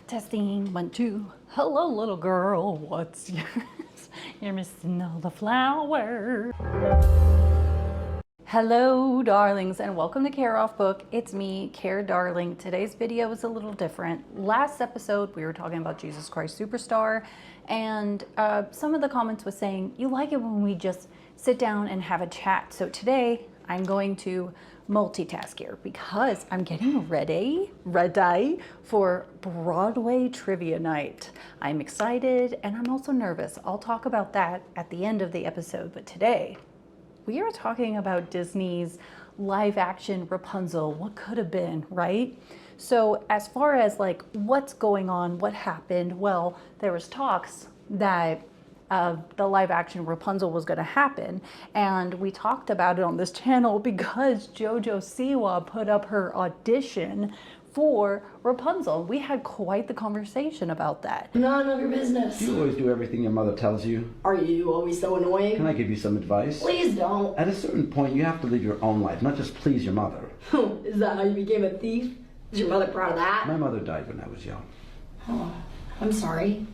Testing 1, 2. Hello, little girl. What's yours? You're missing all the flowers. Hello, darlings, and welcome to CareOffBook. It's me, Care Darling. Today's video is a little different. Last episode, we were talking about Jesus Christ Superstar, and some of the comments was saying, you like it when we just sit down and have a chat. So today, I'm going to multitask here because I'm getting ready for Broadway trivia night. I'm excited and I'm also nervous. I'll talk about that at the end of the episode, but today we are talking about Disney's live action Rapunzel, what could have been, right? So as far as like what's going on, what happened, well, there was talks that the live action Rapunzel was going to happen, and we talked about it on this channel because JoJo Siwa put up her audition for Rapunzel. We had quite the conversation about that. None of your business. You always do everything your mother tells you. Are you always so annoying? Can I give you some advice? Please don't. At a certain point, you have to live your own life, not just please your mother. Is that how you became a thief? Is your mother proud of that? My mother died when I was young. Oh, I'm sorry.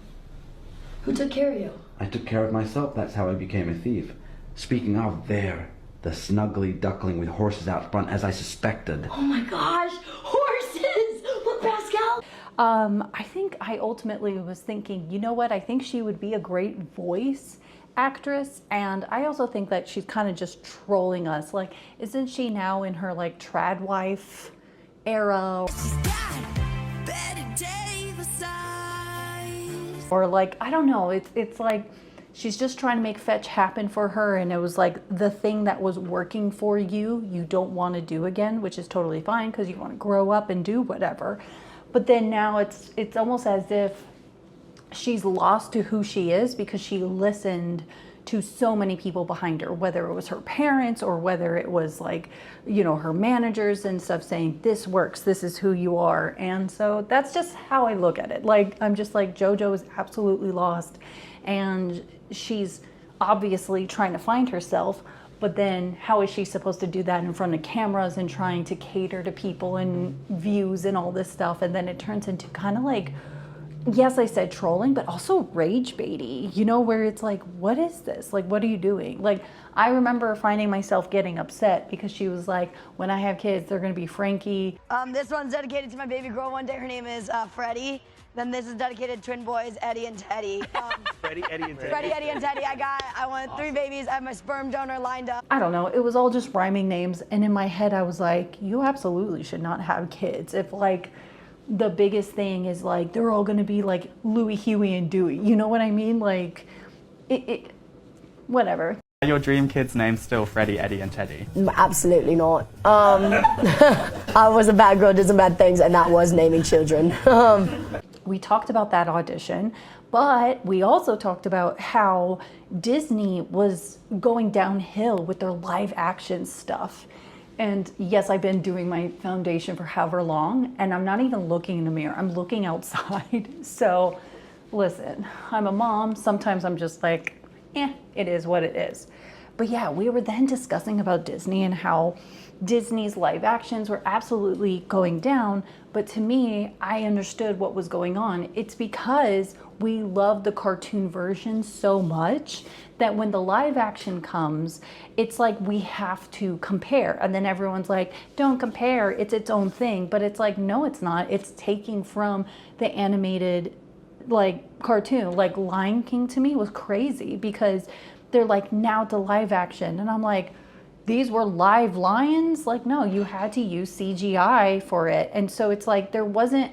Who took care of you? I took care of myself. That's how I became a thief. Speaking of, there, the snuggly duckling with horses out front, as I suspected. Oh my gosh, horses! Look, Pascal! I think I ultimately was thinking, you know what? I think she would be a great voice actress, and I also think that she's kind of just trolling us. Like, isn't she now in her like trad wife era? Or like, I don't know, it's like she's just trying to make fetch happen for her, and it was like the thing that was working for you, you don't want to do again, which is totally fine because you want to grow up and do whatever. But then now it's almost as if she's lost to who she is because she listened to so many people behind her, whether it was her parents or whether it was like, you know, her managers and stuff saying, this works, this is who you are. And so that's just how I look at it. Like, I'm just like, JoJo is absolutely lost and she's obviously trying to find herself, but then how is she supposed to do that in front of cameras and trying to cater to people and views and all this stuff? And then it turns into kind of like, yes, I said trolling, but also rage baity, you know, where it's like, what is this? Like, what are you doing? Like, I remember finding myself getting upset because she was like, when I have kids, they're going to be Frankie. This one's dedicated to my baby girl one day. Her name is Freddie. Then this is dedicated to twin boys, Eddie and Teddy. Freddie, Eddie, and Teddy. Freddie, Eddie, and Teddy. I want 3 babies. I have my sperm donor lined up. I don't know. It was all just rhyming names. And in my head, I was like, you absolutely should not have kids. If like, the biggest thing is like they're all going to be like Louie, Huey, and Dewey. You know what I mean? Like, whatever. Are your dream kids' names still Freddie, Eddie, and Teddy? Absolutely not. I was a bad girl, did some bad things, and that was naming children. We talked about that audition, but we also talked about how Disney was going downhill with their live action stuff. And yes, I've been doing my foundation for however long, and I'm not even looking in the mirror. I'm looking outside. So listen, I'm a mom. Sometimes I'm just like, it is what it is. But yeah, we were then discussing about Disney and how Disney's live actions were absolutely going down. But to me, I understood what was going on. It's because we love the cartoon version so much that when the live action comes, it's like we have to compare. And then everyone's like, don't compare, it's its own thing. But it's like, no, it's not. It's taking from the animated like cartoon. Like Lion King to me was crazy because they're like, now to live action. And I'm like, these were live lions? Like, no, you had to use CGI for it. And so it's like, there wasn't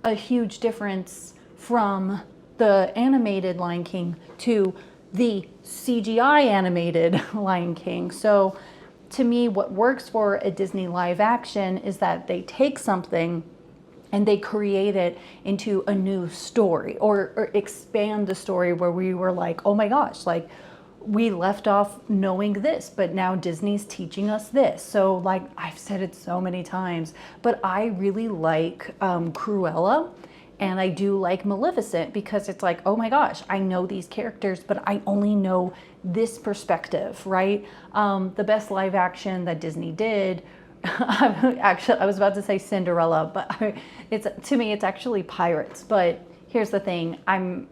a huge difference from the animated Lion King to the CGI animated Lion King. So to me, what works for a Disney live action is that they take something and they create it into a new story or expand the story where we were like, oh my gosh, like we left off knowing this, but now Disney's teaching us this. So like I've said it so many times, but I really like Cruella. And I do like Maleficent because it's like, oh my gosh, I know these characters, but I only know this perspective, right? The best live action that Disney did I was about to say Cinderella, but to me, it's actually pirates. But here's the thing. I'm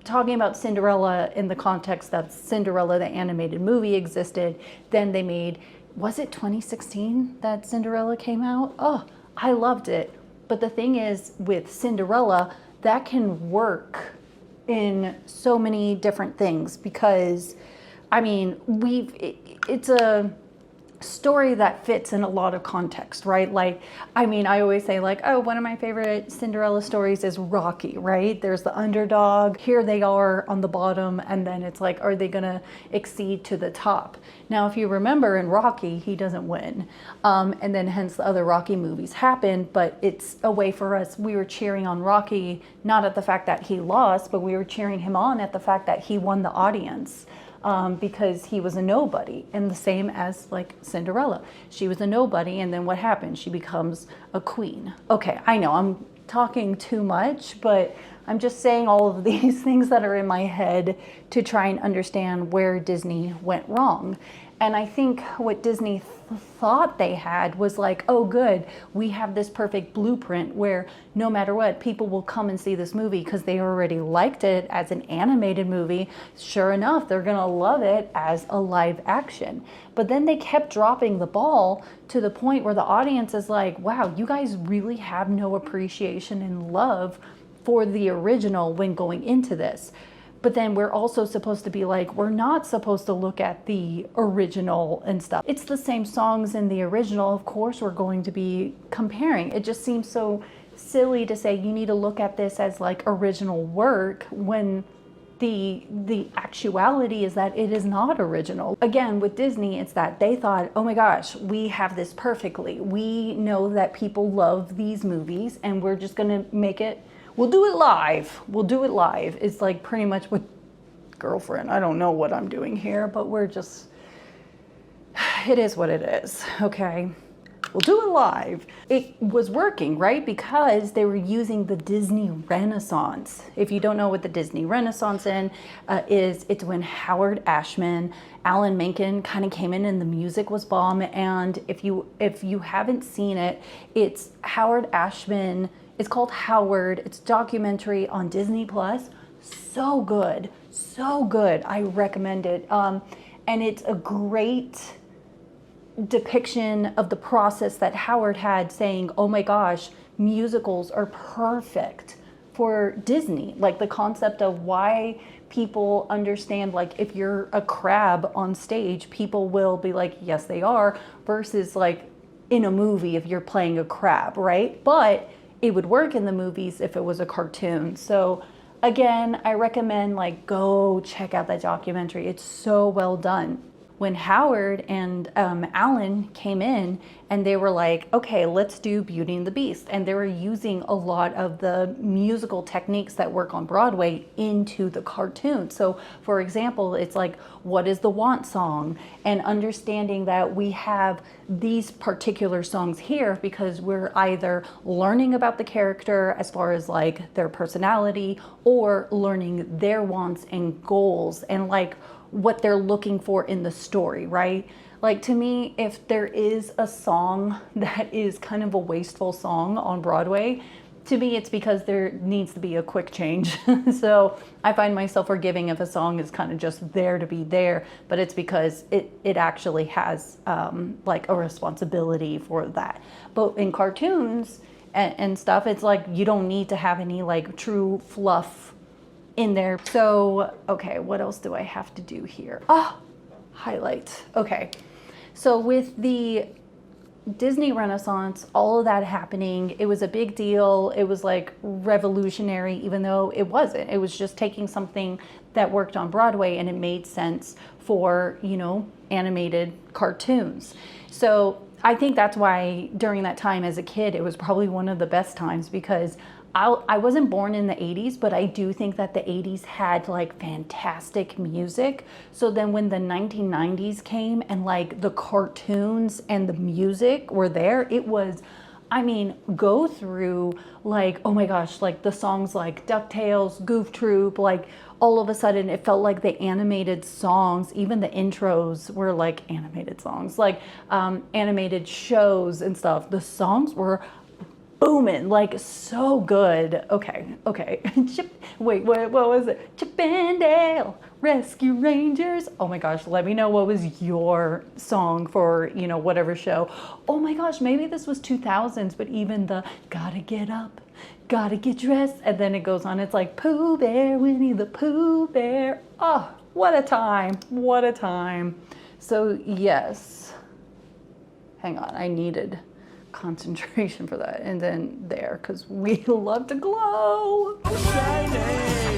talking about Cinderella in the context that Cinderella, the animated movie, existed. Then they made, was it 2016 that Cinderella came out? Oh, I loved it. But the thing is, with Cinderella, that can work in so many different things because, I mean, it's a story that fits in a lot of context, right? Like, I mean, I always say like, oh, one of my favorite Cinderella stories is Rocky, right? There's the underdog, here they are on the bottom, and then it's like, are they gonna exceed to the top? Now, if you remember in Rocky, he doesn't win. And then hence the other Rocky movies happened, but it's a way for us, we were cheering on Rocky, not at the fact that he lost, but we were cheering him on at the fact that he won the audience. Because he was a nobody, and the same as like Cinderella. She was a nobody, and then what happened? She becomes a queen. Okay, I know I'm talking too much, but I'm just saying all of these things that are in my head to try and understand where Disney went wrong. And I think what Disney thought they had was like, oh good, we have this perfect blueprint where no matter what, people will come and see this movie because they already liked it as an animated movie. Sure enough, they're gonna love it as a live action. But then they kept dropping the ball to the point where the audience is like, wow, you guys really have no appreciation and love for the original when going into this. But then we're also supposed to be like, we're not supposed to look at the original and stuff. It's the same songs in the original. Of course, we're going to be comparing. It just seems so silly to say you need to look at this as like original work when the actuality is that it is not original. Again, with Disney, it's that they thought, oh my gosh, we have this perfectly. We know that people love these movies and we're just gonna make it, we'll do it live. We'll do it live. It's like pretty much what Girlfriend, I don't know what I'm doing here, but we're just, it is what it is, okay? We'll do it live. It was working, right? Because they were using the Disney Renaissance. If you don't know what the Disney Renaissance is, it's when Howard Ashman, Alan Menken kind of came in and the music was bomb. And if you haven't seen it, it's Howard Ashman. It's called Howard. It's a documentary on Disney Plus. So good, so good. I recommend it. And it's a great depiction of the process that Howard had saying, oh my gosh, musicals are perfect for Disney. Like the concept of why people understand, like if you're a crab on stage, people will be like, yes, they are, versus like in a movie if you're playing a crab, right? But it would work in the movies if it was a cartoon. So again, I recommend like go check out that documentary. It's so well done. When Howard and Alan came in and they were like, okay, let's do Beauty and the Beast. And they were using a lot of the musical techniques that work on Broadway into the cartoon. So for example, it's like, what is the want song? And understanding that we have these particular songs here because we're either learning about the character as far as like their personality or learning their wants and goals and like what they're looking for in the story, right? Like to me, if there is a song that is kind of a wasteful song on Broadway, to me it's because there needs to be a quick change. So I find myself forgiving if a song is kind of just there to be there, but it's because it actually has like a responsibility for that. But in cartoons and stuff, it's like you don't need to have any like true fluff in there. So, okay, what else do I have to do here? Highlight. Okay, so with the Disney Renaissance, all of that happening, it was a big deal. It was like revolutionary, even though it wasn't. It was just taking something that worked on Broadway and it made sense for, you know, animated cartoons. So I think that's why during that time as a kid, it was probably one of the best times because I wasn't born in the 80s, but I do think that the 80s had like fantastic music. So then when the 1990s came and like the cartoons and the music were there, it was I mean, go through like, oh my gosh, like the songs like DuckTales, Goof Troop, like all of a sudden it felt like the animated songs, even the intros were like animated songs, like animated shows and stuff. The songs were booming, like so good. Okay. Wait, what was it? Chip and Dale Rescue Rangers. Oh my gosh, let me know what was your song for, you know, whatever show. Oh my gosh, maybe this was 2000s, but even the gotta get up, gotta get dressed, and then it goes on. It's like Pooh Bear, Winnie the Pooh Bear. Oh, what a time. What a time. So yes, hang on, I needed concentration for that, and then there, because we love to glow.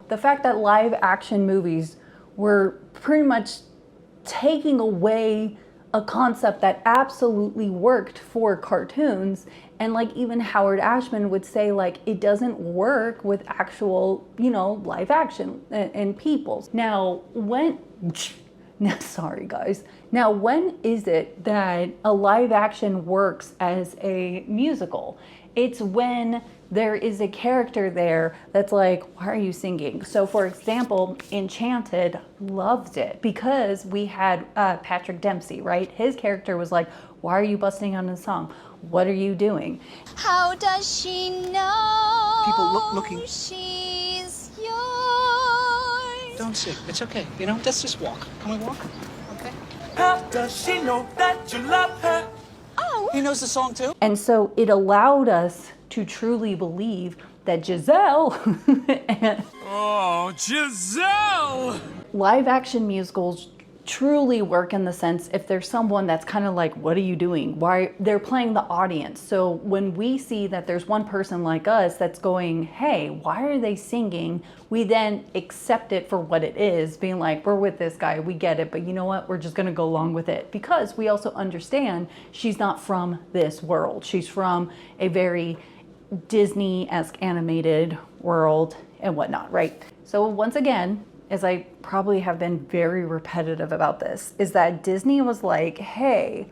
The fact that live action movies were pretty much taking away a concept that absolutely worked for cartoons, and like even Howard Ashman would say, like, it doesn't work with actual, you know, live action and people. Now sorry guys. Now, when is it that a live action works as a musical? It's when there is a character there that's like, why are you singing? So for example, Enchanted loved it because we had Patrick Dempsey, right? His character was like, why are you busting on the song? What are you doing? How does she know? People looking. She's yours. Don't sing. It's okay. You know, let's just walk. Can we walk? Okay. How does she know that you love her? Oh. He knows the song too. And so it allowed us to truly believe that Giselle and Oh, Giselle! live action musicals truly work in the sense if there's someone that's kind of like, what are you doing? Why? They're playing the audience. So when we see that there's one person like us that's going, hey, why are they singing? We then accept it for what it is, being like, we're with this guy, we get it, but you know what? We're just gonna go along with it because we also understand she's not from this world. She's from a very Disney-esque animated world and whatnot, right? So once again, as I probably have been very repetitive about this, is that Disney was like, hey,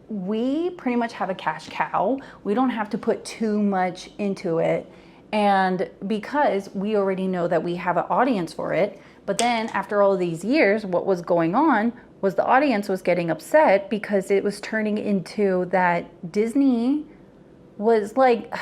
we pretty much have a cash cow. We don't have to put too much into it. And because we already know that we have an audience for it, but then after all these years, what was going on was the audience was getting upset because it was turning into that Disney was like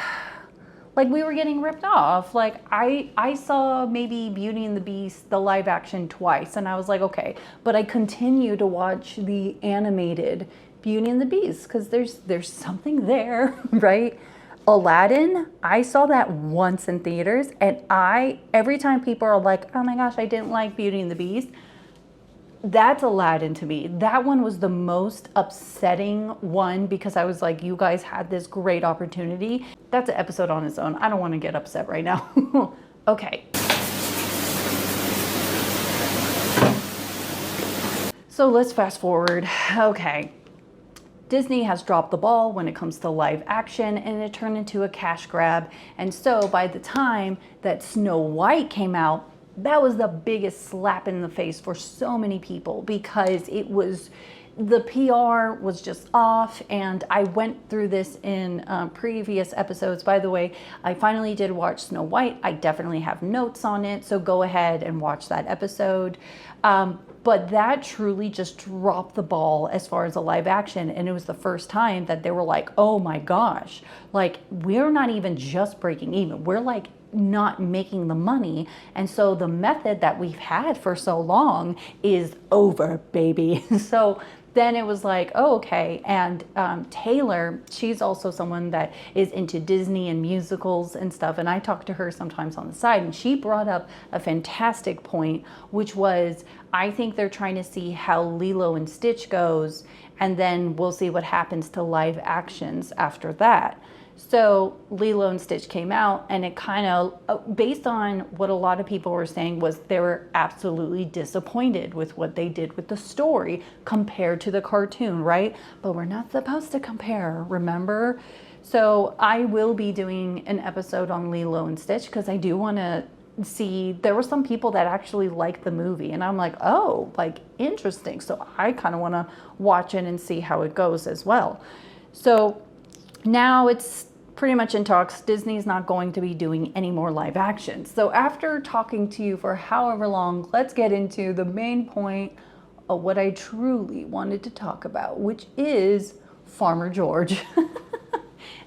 we were getting ripped off. Like I saw maybe Beauty and the Beast, the live action, twice, and I was like, okay, but I continue to watch the animated Beauty and the Beast because there's something there, right? Aladdin, I saw that once in theaters, and every time people are like, oh my gosh, I didn't like Beauty and the Beast, that's Aladdin to me. That one was the most upsetting one because I was like, you guys had this great opportunity. That's an episode on its own. I don't want to get upset right now. Okay. So let's fast forward. Okay. Disney has dropped the ball when it comes to live action, and it turned into a cash grab. And so by the time that Snow White came out, that was the biggest slap in the face for so many people because it was, the PR was just off. And I went through this in previous episodes. By the way, I finally did watch Snow White. I definitely have notes on it, so go ahead and watch that episode. But that truly just dropped the ball as far as a live action. And it was the first time that they were like, oh my gosh, like we're not even just breaking even. We're like not making the money. And so the method that we've had for so long is over, baby. So then it was like, oh, okay. And Taylor, she's also someone that is into Disney and musicals and stuff. And I talk to her sometimes on the side, and she brought up a fantastic point, which was, I think they're trying to see how Lilo and Stitch goes, and then we'll see what happens to live actions after that. So Lilo and Stitch came out, and it kind of, based on what a lot of people were saying, was they were absolutely disappointed with what they did with the story compared to the cartoon, right? But we're not supposed to compare, remember? So I will be doing an episode on Lilo and Stitch because I do want to see, there were some people that actually liked the movie, and I'm like, oh, like interesting. So I kind of want to watch it and see how it goes as well. So now it's pretty much in talks. Disney's not going to be doing any more live action. So after talking to you for however long, let's get into the main point of what I truly wanted to talk about, which is Farmer George.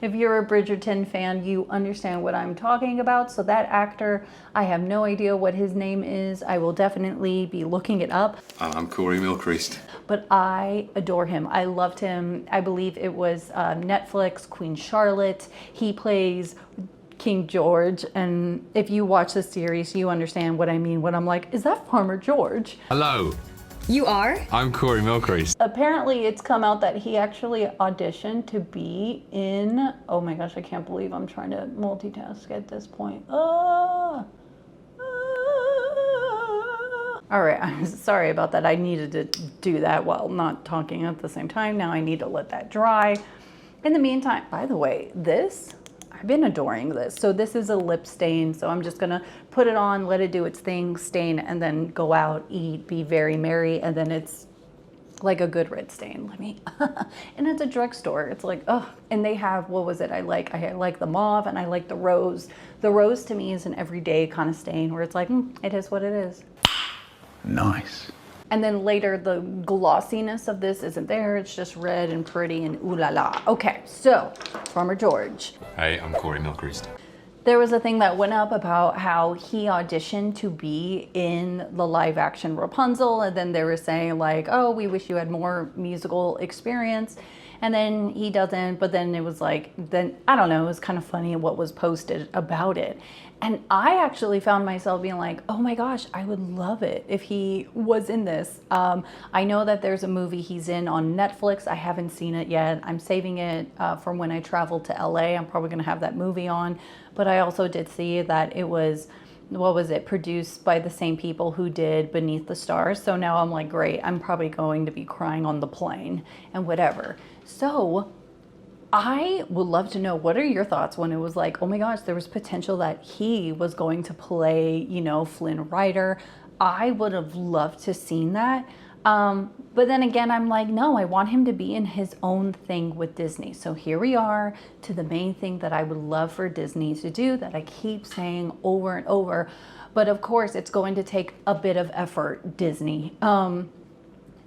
If you're a Bridgerton fan, you understand what I'm talking about. So that actor, I have no idea what his name is. I will definitely be looking it up. I'm Corey Mylchreest. But I adore him. I loved him. I believe it was Netflix, Queen Charlotte. He plays King George. And if you watch the series, you understand what I mean when I'm like, is that Farmer George? Hello, You are? I'm Corey Mylchreest. Apparently it's come out that he actually auditioned to be in, oh my gosh, I can't believe I'm trying to multitask at this point. All right, I'm sorry about that. I needed to do that while not talking at the same time. Now I need to let that dry. In the meantime, by the way, I've been adoring this. So this is a lip stain. So I'm just gonna put it on, let it do its thing, stain, and then go out, eat, be very merry. And then it's like a good red stain. And it's a drugstore. It's like, oh, and they have, what was it I like? I like the mauve and I like the rose. The rose to me is an everyday kind of stain where it's like, it is what it is. Nice. And then later the glossiness of this isn't there. It's just red and pretty and ooh la la. Okay, so Farmer George. Hey, I'm Corey Mylchreest. There was a thing that went up about how he auditioned to be in the live action Rapunzel. And then they were saying like, oh, we wish you had more musical experience. And then he doesn't, but then it was like, then I don't know, it was kind of funny what was posted about it. And I actually found myself being like, oh my gosh, I would love it if he was in this. I know that there's a movie he's in on Netflix. I haven't seen it yet. I'm saving it from when I travel to LA. I'm probably gonna have that movie on. But I also did see that it was, what was it, produced by the same people who did Beneath the Stars. So now I'm like, great, I'm probably going to be crying on the plane and whatever. So I would love to know, what are your thoughts when it was like, oh my gosh, there was potential that he was going to play, you know, Flynn Rider. I would have loved to seen that. But then again, I'm like, no, I want him to be in his own thing with Disney. So here we are to the main thing that I would love for Disney to do, that I keep saying over and over. But of course, it's going to take a bit of effort, Disney.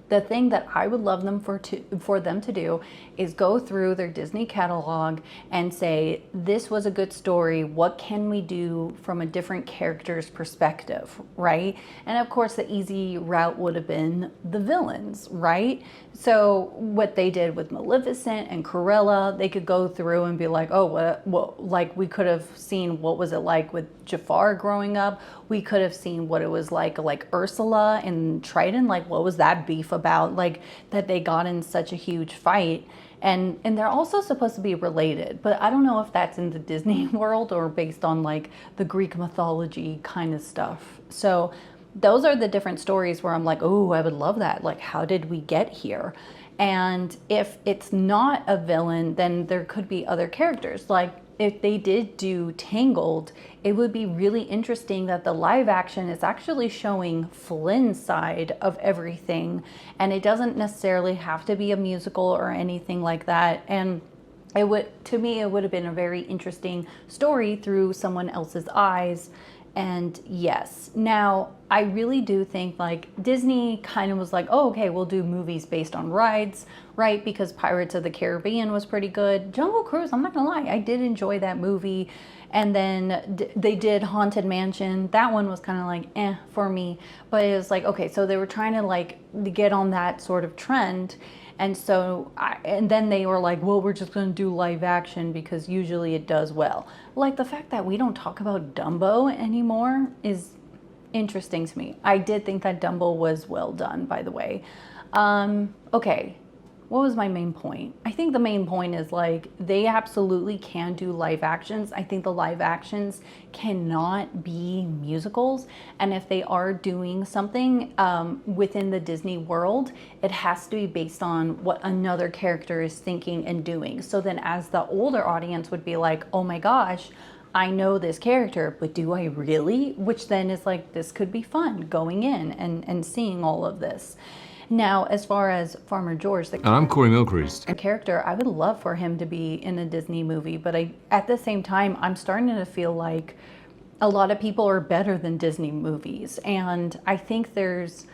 The thing that I would love them for them to do is go through their Disney catalog and say, this was a good story. What can we do from a different character's perspective, right? And of course, the easy route would have been the villains, right? So what they did with Maleficent and Cruella, they could go through and be like, oh, well, like we could have seen what was it like with Jafar growing up. We could have seen what it was like Ursula and Triton, like what was that beef about, like that they got in such a huge fight. And they're also supposed to be related, but I don't know if that's in the Disney world or based on like the Greek mythology kind of stuff. So those are the different stories where I'm like, oh, I would love that. Like, how did we get here? And if it's not a villain, then there could be other characters. Like if they did do Tangled, it would be really interesting that the live action is actually showing Flynn's side of everything. And it doesn't necessarily have to be a musical or anything like that. And it would, to me, it would have been a very interesting story through someone else's eyes. And yes, now I really do think like Disney kind of was like, oh, okay, we'll do movies based on rides, right? Because Pirates of the Caribbean was pretty good. Jungle Cruise, I'm not gonna lie, I did enjoy that movie. And then they did Haunted Mansion. That one was kind of like, for me. But it was like, okay, so they were trying to like get on that sort of trend. And so, and then they were like, well, we're just going to do live action because usually it does well. Like the fact that we don't talk about Dumbo anymore is interesting to me. I did think that Dumbo was well done, by the way. Okay, what was my main point? I think the main point is like, they absolutely can do live actions. I think the live actions cannot be musicals. And if they are doing something within the Disney world, it has to be based on what another character is thinking and doing. So then as the older audience would be like, oh my gosh, I know this character, but do I really? Which then is like, this could be fun going in and seeing all of this. Now, as far as Farmer George, the And I'm Corey Mylchreest. character, I would love for him to be in a Disney movie, but at the same time, I'm starting to feel like a lot of people are better than Disney movies. And I think there's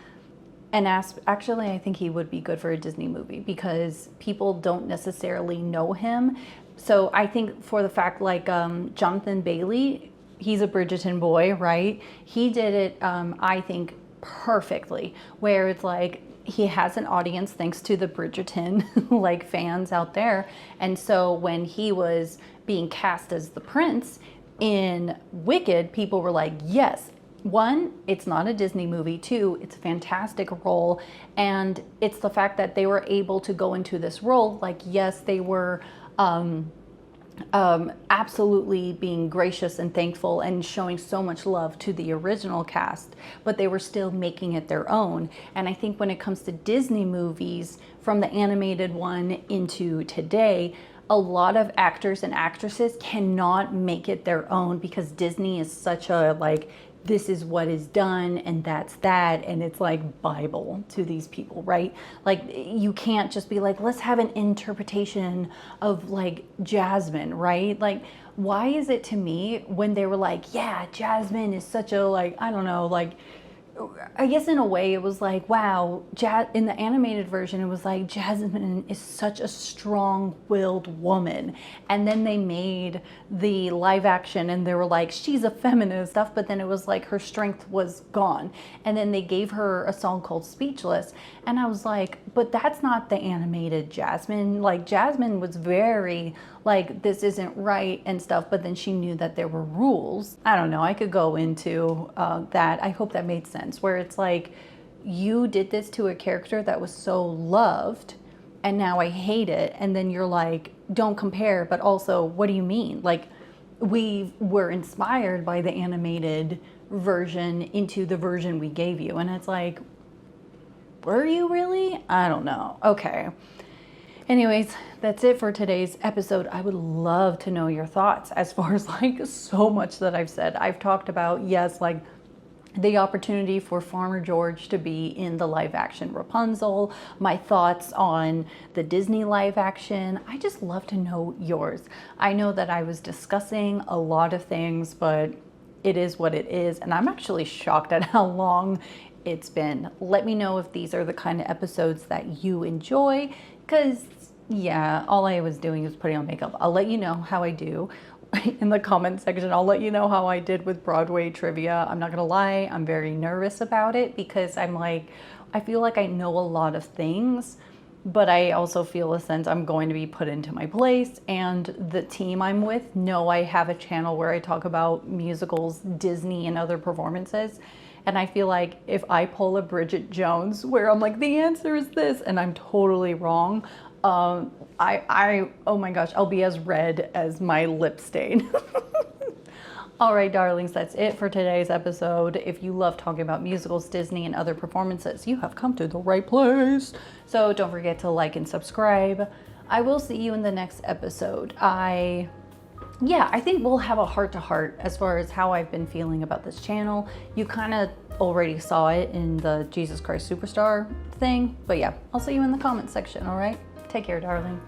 actually, I think he would be good for a Disney movie because people don't necessarily know him. So I think for the fact like Jonathan Bailey, he's a Bridgerton boy, right? He did it, I think, perfectly, where it's like he has an audience thanks to the Bridgerton like fans out there. And so when he was being cast as the prince in Wicked, people were like, yes. One, it's not a Disney movie. Two, it's a fantastic role. And it's the fact that they were able to go into this role. Like, yes, they were absolutely being gracious and thankful and showing so much love to the original cast, but they were still making it their own. And I think when it comes to Disney movies, from the animated one into today, a lot of actors and actresses cannot make it their own because Disney is such a like, this is what is done and that's that, and it's like Bible to these people, right? Like you can't just be like, let's have an interpretation of like Jasmine, right? Like why is it to me when they were like, yeah, Jasmine is such a like, I don't know, like I guess in a way it was like, wow, in the animated version, it was like Jasmine is such a strong-willed woman. And then they made the live action and they were like, she's a feminist stuff, but then it was like her strength was gone. And then they gave her a song called Speechless. And I was like, but that's not the animated Jasmine. Like Jasmine was very like, this isn't right and stuff, but then she knew that there were rules. I don't know, I could go into that. I hope that made sense, where it's like, you did this to a character that was so loved, and now I hate it, and then you're like, don't compare, but also, what do you mean? Like, we were inspired by the animated version into the version we gave you, and it's like, were you really? I don't know. Okay. Anyways, that's it for today's episode. I would love to know your thoughts as far as like so much that I've said. I've talked about, yes, like the opportunity for Farmer George to be in the live action Rapunzel, my thoughts on the Disney live action. I just love to know yours. I know that I was discussing a lot of things, but it is what it is. And I'm actually shocked at how long it's been. Let me know if these are the kind of episodes that you enjoy, because yeah, all I was doing was putting on makeup. I'll let you know how I do in the comment section. I'll let you know how I did with Broadway trivia. I'm not gonna lie, I'm very nervous about it because I'm like, I feel like I know a lot of things, but I also feel a sense I'm going to be put into my place, and the team I'm with know I have a channel where I talk about musicals, Disney, and other performances. And I feel like if I pull a Bridget Jones where I'm like, the answer is this, and I'm totally wrong, oh my gosh, I'll be as red as my lip stain. All right, darlings, that's it for today's episode. If you love talking about musicals, Disney, and other performances, you have come to the right place. So don't forget to like and subscribe. I will see you in the next episode. I think we'll have a heart-to-heart as far as how I've been feeling about this channel. You kind of already saw it in the Jesus Christ Superstar thing, but yeah, I'll see you in the comment section, all right? Take care, darling.